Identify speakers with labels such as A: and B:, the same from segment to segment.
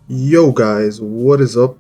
A: Yo guys, what is up?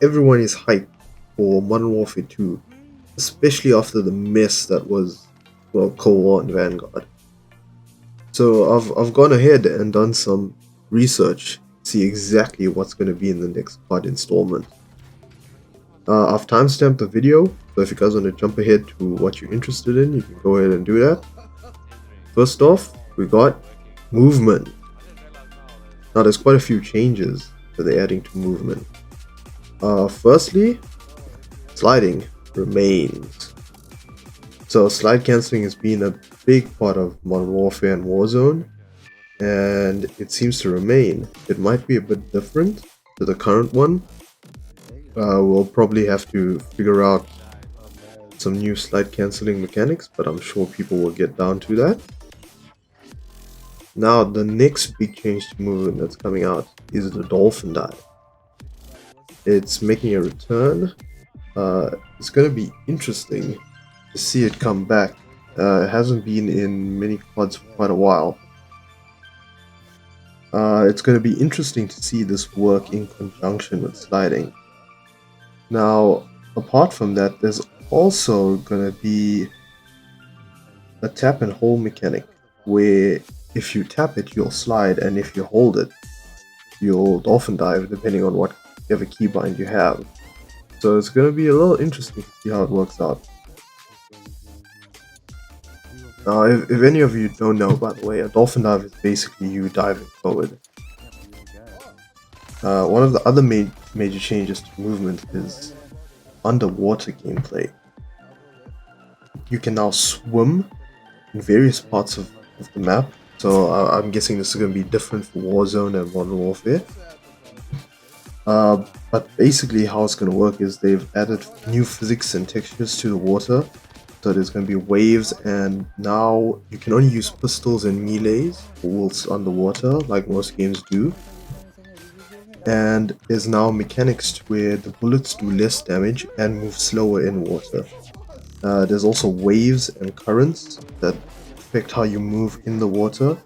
A: Everyone is hyped for Modern Warfare 2, especially after the mess that was, well, Cold War and Vanguard. So I've gone ahead and done some research, see exactly what's going to be in the next COD installment. I've timestamped the video, so if you guys want to jump ahead to what you're interested in, you can go ahead and do that. First off, we got movement. Now there's quite a few changes that they're adding to movement. Firstly, sliding remains. So slide cancelling has been a big part of Modern Warfare and Warzone, and it seems to remain. It might be a bit different to the current one. We'll probably have to figure out some new slide cancelling mechanics, but I'm sure people will get down to that. Now, the next big change to movement that's coming out is the dolphin dive. It's making a return. It's going to be interesting to see it come back. It hasn't been in many quads for quite a while. It's going to be interesting to see this work in conjunction with sliding. Now, apart from that, there's also going to be a tap and hold mechanic where if you tap it, you'll slide, and if you hold it, you'll dolphin dive depending on whatever keybind you have. So it's going to be a little interesting to see how it works out. Now, if any of you don't know, by the way, a dolphin dive is basically you diving forward. One of the other major changes to movement is underwater gameplay. You can now swim in various parts of the map, so I'm guessing this is going to be different for Warzone and Modern Warfare. But basically how it's going to work is they've added new physics and textures to the water. So there's going to be waves, and now you can only use pistols and melees whilst underwater, like most games do. And there's now mechanics to where the bullets do less damage and move slower in water. There's also waves and currents that affect how you move in the water.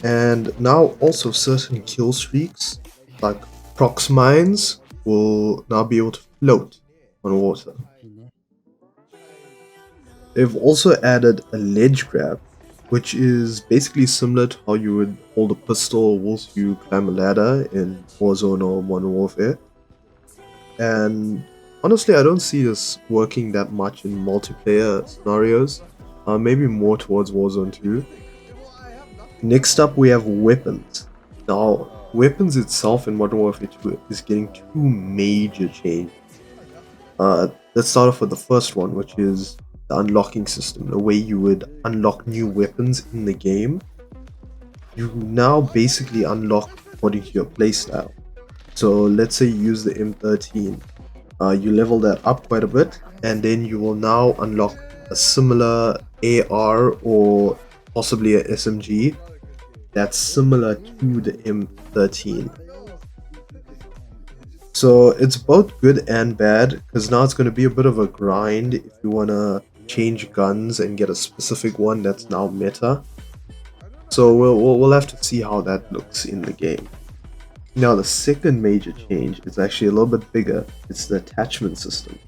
A: And now also certain kill streaks, like prox mines, will now be able to float on water. They've also added a ledge grab, which is basically similar to how you would hold a pistol whilst you climb a ladder in Warzone or Modern Warfare. And honestly, I don't see this working that much in multiplayer scenarios, maybe more towards Warzone 2. Next up, we have weapons. Now, weapons itself in Modern Warfare 2 is getting two major changes. Let's start off with the first one, which is the unlocking system, the way you would unlock new weapons in the game. You now basically unlock according to your playstyle. So let's say you use the M13, you level that up quite a bit, and then you will now unlock a similar AR or possibly a SMG that's similar to the M13. So it's both good and bad, because now it's going to be a bit of a grind if you want to change guns and get a specific one that's now meta. So we'll have to see how that looks in the game. Now the second major change is actually a little bit bigger. It's the attachment system.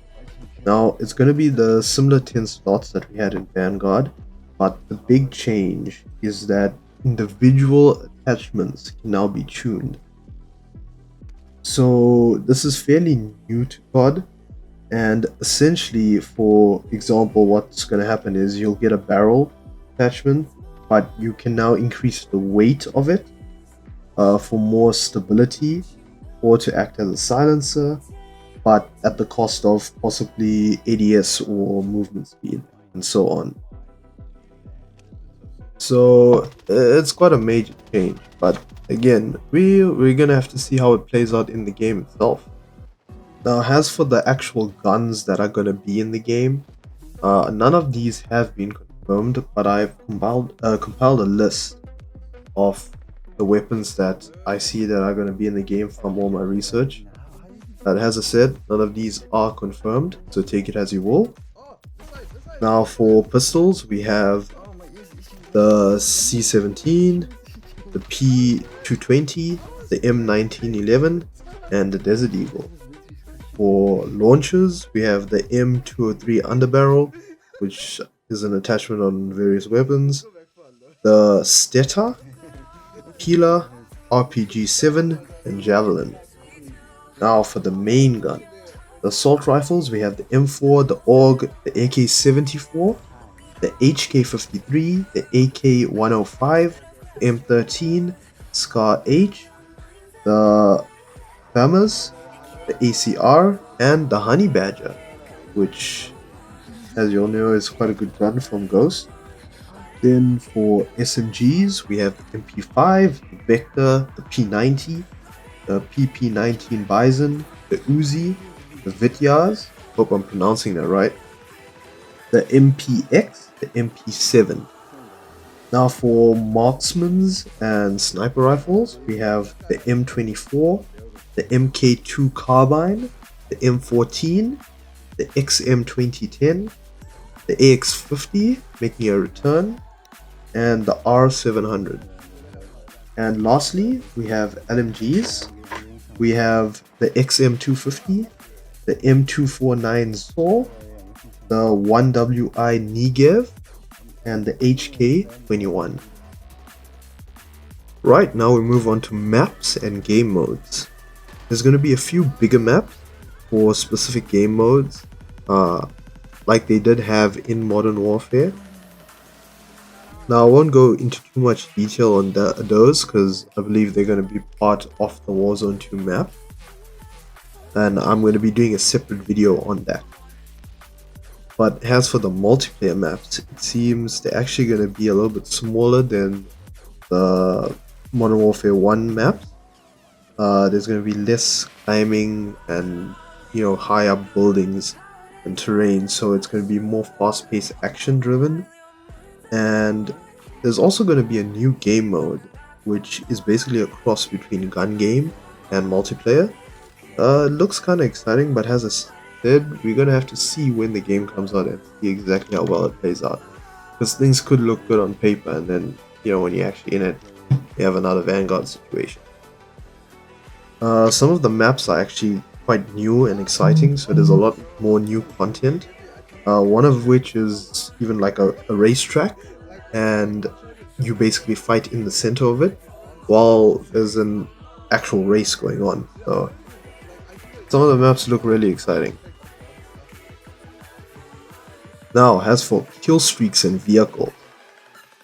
A: Now it's going to be the similar 10 slots that we had in Vanguard, but the big change is that individual attachments can now be tuned. So this is fairly new to COD, and essentially, for example, what's going to happen is you'll get a barrel attachment, but you can now increase the weight of it for more stability, or to act as a silencer, but at the cost of possibly ADS or movement speed, and so on. So it's quite a major change, but again, we're gonna have to see how it plays out in the game itself. Now, as for the actual guns that are gonna be in the game, none of these have been confirmed, but I've compiled a list of the weapons that I see that are gonna be in the game from all my research. As I said, none of these are confirmed, so take it as you will. Now, for pistols, we have the C17, the P220, the M1911, and the Desert Eagle. For launchers, we have the M203 Underbarrel, which is an attachment on various weapons, the Steta, Pila, RPG-7, and Javelin. Now for the main gun. The assault rifles, we have the M4, the AUG, the AK-74, the HK-53, the AK-105, the M13, Scar H, the FAMAS, the ACR, and the Honey Badger, which, as you all know, is quite a good gun from Ghost. Then for SMGs, we have the MP5, the Vector, the P90, the PP19 Bison, the Uzi, the Vityaz, hope I'm pronouncing that right, the MPX, the MP7. Now for marksmans and sniper rifles, we have the M24, the MK2 carbine, the M14, the XM2010, the AX50 making a return, and the R700. And lastly, we have LMGs. We have the XM250, the M249 Saw, the 1WI Negev, and the HK21. Right, now we move on to maps and game modes. There's going to be a few bigger maps for specific game modes, like they did have in Modern Warfare. Now I won't go into too much detail on those because I believe they're going to be part of the Warzone 2 map, and I'm going to be doing a separate video on that. But as for the multiplayer maps, it seems they're actually going to be a little bit smaller than the Modern Warfare 1 maps. There's going to be less climbing and, high up buildings and terrain, so it's going to be more fast-paced action driven. And there's also going to be a new game mode, which is basically a cross between gun game and multiplayer. It looks kind of exciting, but as I said, we're going to have to see when the game comes out and see exactly how well it plays out. Because things could look good on paper, and then, when you're actually in it, you have another Vanguard situation. Some of the maps are actually quite new and exciting, so there's a lot more new content. One of which is even like a racetrack, and you basically fight in the center of it while there's an actual race going on. So some of the maps look really exciting. Now, as for kill streaks and vehicles,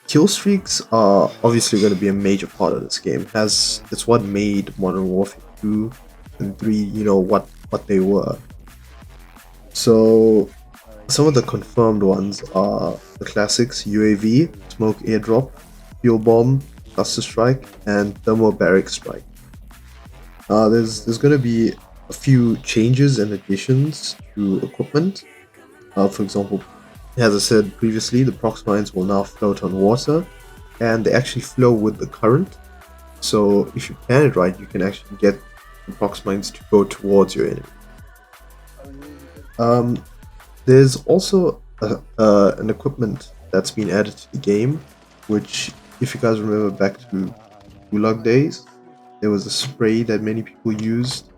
A: kill streaks are obviously going to be a major part of this game, as it's what made Modern Warfare 2 and 3, what they were. So some of the confirmed ones are the classics: UAV, smoke airdrop, fuel bomb, cluster strike, and thermobaric strike. There's going to be a few changes and additions to equipment. For example, as I said previously, the prox mines will now float on water, and they actually flow with the current. So if you plan it right, you can actually get the prox mines to go towards your enemy. There's also an equipment that's been added to the game, which, if you guys remember back to Gulag days, there was a spray that many people used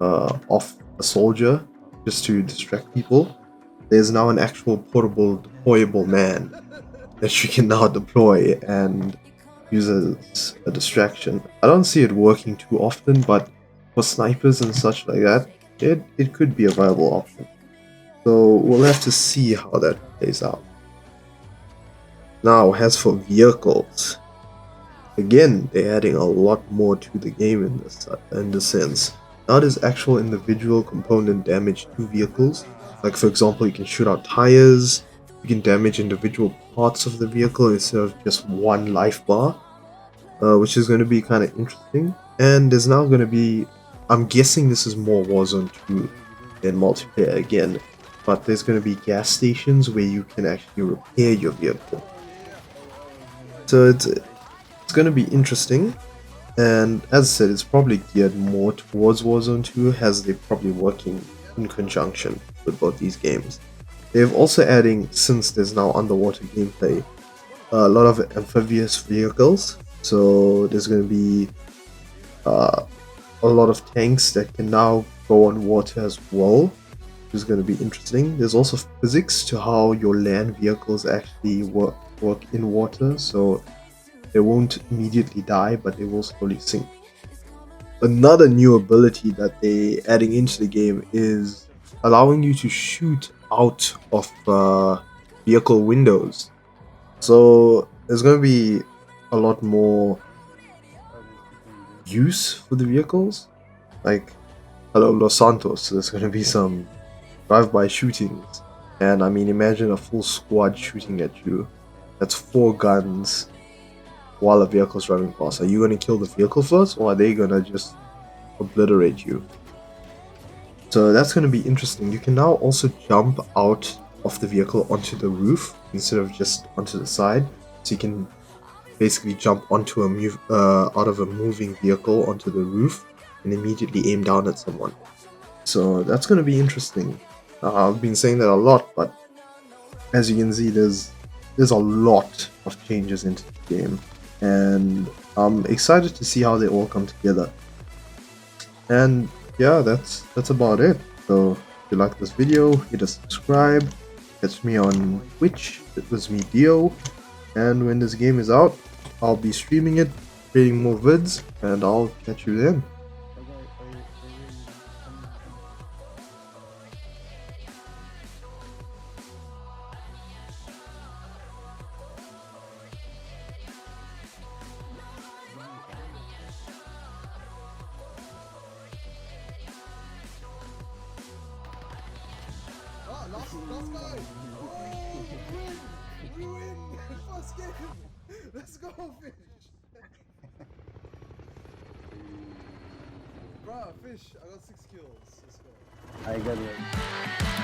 A: off a soldier just to distract people. There's now an actual portable deployable man that you can now deploy and use as a distraction. I don't see it working too often, but for snipers and such like that, it could be a viable option. So we'll have to see how that plays out. Now, as for vehicles, again, they're adding a lot more to the game in this sense. Now there's actual individual component damage to vehicles. Like, for example, you can shoot out tires, you can damage individual parts of the vehicle instead of just one life bar, which is going to be kind of interesting. And there's now going to be, I'm guessing this is more Warzone 2 than multiplayer again, but there's going to be gas stations where you can actually repair your vehicle. So it's going to be interesting, and as I said, it's probably geared more towards Warzone 2, as they're probably working in conjunction with both these games. They're also adding, since there's now underwater gameplay, a lot of amphibious vehicles. So there's going to be uh, a lot of tanks that can now go on water as well, which is going to be interesting. There's also physics to how your land vehicles actually work in water, so they won't immediately die, but they will slowly sink. Another new ability that they adding into the game is allowing you to shoot out of vehicle windows. So there's going to be a lot more use for the vehicles. Like, hello, Los Santos, there's going to be some drive-by shootings. And I mean, imagine a full squad shooting at you. That's 4 guns while a vehicle's driving past. Are you going to kill the vehicle first, or are they going to just obliterate you? So that's going to be interesting. You can now also jump out of the vehicle onto the roof instead of just onto the side. So you can basically jump onto out of a moving vehicle onto the roof and immediately aim down at someone. So that's going to be interesting. I've been saying that a lot, but as you can see, there's a lot of changes into the game, and I'm excited to see how they all come together. And yeah, that's about it. So if you like this video, hit a subscribe. Catch me on Twitch. It was me, Dio. And when this game is out, I'll be streaming it, creating more vids, and I'll catch you then.
B: Last guy! Oh, we win! We win! First game! Let's go, Fish! Bruh, Fish, I got 6 kills. Let's go.
C: I got it.